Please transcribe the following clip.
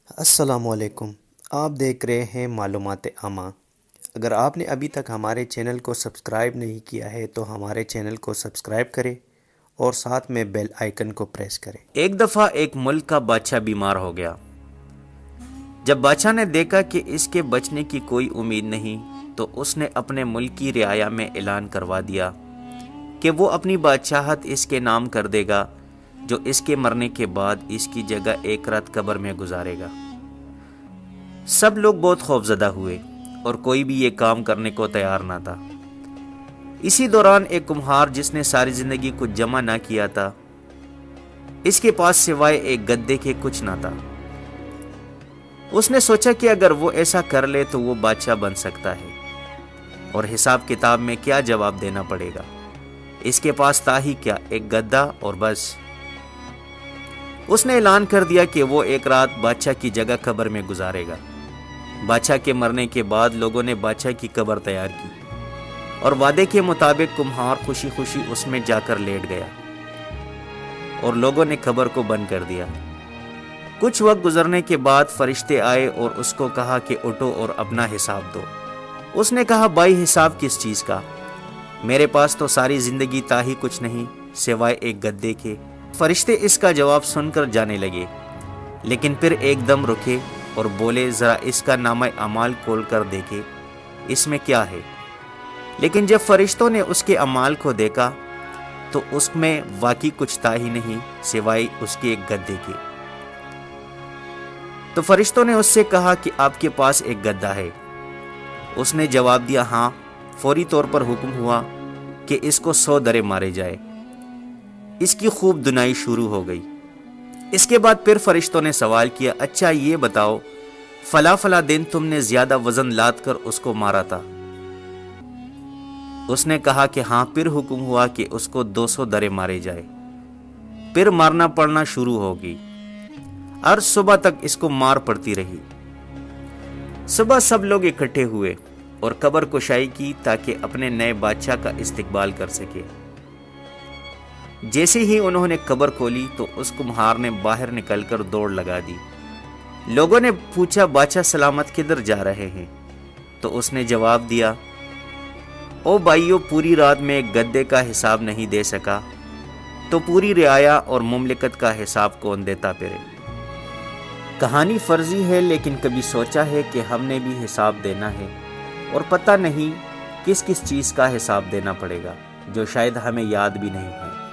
السلام علیکم۔ آپ دیکھ رہے ہیں معلومات عامہ۔ اگر آپ نے ابھی تک ہمارے چینل کو سبسکرائب نہیں کیا ہے تو ہمارے چینل کو سبسکرائب کریں اور ساتھ میں بیل آئیکن کو پریس کریں۔ ایک دفعہ ایک ملک کا بادشاہ بیمار ہو گیا۔ جب بادشاہ نے دیکھا کہ اس کے بچنے کی کوئی امید نہیں تو اس نے اپنے ملک کی رعایا میں اعلان کروا دیا کہ وہ اپنی بادشاہت اس کے نام کر دے گا جو اس کے مرنے کے بعد اس کی جگہ ایک رات قبر میں گزارے گا۔ سب لوگ بہت خوفزدہ ہوئے اور کوئی بھی یہ کام کرنے کو تیار نہ تھا۔ اسی دوران ایک کمہار جس نے ساری زندگی کچھ جمع نہ کیا تھا، اس کے پاس سوائے ایک گدے کے کچھ نہ تھا۔ اس نے سوچا کہ اگر وہ ایسا کر لے تو وہ بادشاہ بن سکتا ہے، اور حساب کتاب میں کیا جواب دینا پڑے گا۔ اس کے پاس تھا ہی کیا، ایک گدا اور بس۔ اس نے اعلان کر دیا کہ وہ ایک رات بادشاہ کی جگہ قبر میں گزارے گا۔ بادشاہ کے مرنے کے بعد لوگوں نے بادشاہ کی قبر تیار کی اور وعدے کے مطابق کمہار خوشی خوشی اس میں جا کر لیٹ گیا اور لوگوں نے قبر کو بند کر دیا۔ کچھ وقت گزرنے کے بعد فرشتے آئے اور اس کو کہا کہ اٹھو اور اپنا حساب دو۔ اس نے کہا، بھائی حساب کس چیز کا؟ میرے پاس تو ساری زندگی تھا ہی کچھ نہیں سوائے ایک گدے کے۔ فرشتے اس کا جواب سن کر جانے لگے، لیکن پھر ایک دم رکے اور بولے، ذرا اس کا نامہ اعمال کھول کر دیکھے، اس میں کیا ہے؟ لیکن جب فرشتوں نے اس کے اعمال کو دیکھا تو اس میں واقعی کچھ تھا ہی نہیں سوائے اس کے ایک گدے کے۔ تو فرشتوں نے اس سے کہا کہ آپ کے پاس ایک گدھا ہے؟ اس نے جواب دیا، ہاں۔ فوری طور پر حکم ہوا کہ اس کو 100 درے مارے جائے۔ اس کی خوب دنائی شروع ہو گئی۔ اس کے بعد پھر فرشتوں نے سوال کیا، اچھا یہ بتاؤ فلاں فلاں دن تم نے زیادہ وزن لاد کر اس کو مارا تھا؟ اس نے کہا کہ ہاں۔ پھر حکم ہوا کہ اس کو 200 درے مارے جائے۔ پھر مارنا پڑنا شروع ہوگی۔ ہر صبح تک اس کو مار پڑتی رہی۔ صبح سب لوگ اکٹھے ہوئے اور قبر کشائی کی تاکہ اپنے نئے بادشاہ کا استقبال کر سکے۔ جیسے ہی انہوں نے قبر کھولی تو اس کمہار نے باہر نکل کر دوڑ لگا دی۔ لوگوں نے پوچھا، بادشاہ سلامت کدھر جا رہے ہیں؟ تو اس نے جواب دیا، او بھائیو، پوری رات میں ایک گدے کا حساب نہیں دے سکا تو پوری رعایا اور مملکت کا حساب کون دیتا پھر؟ کہانی فرضی ہے، لیکن کبھی سوچا ہے کہ ہم نے بھی حساب دینا ہے اور پتہ نہیں کس کس چیز کا حساب دینا پڑے گا جو شاید ہمیں یاد بھی نہیں ہے۔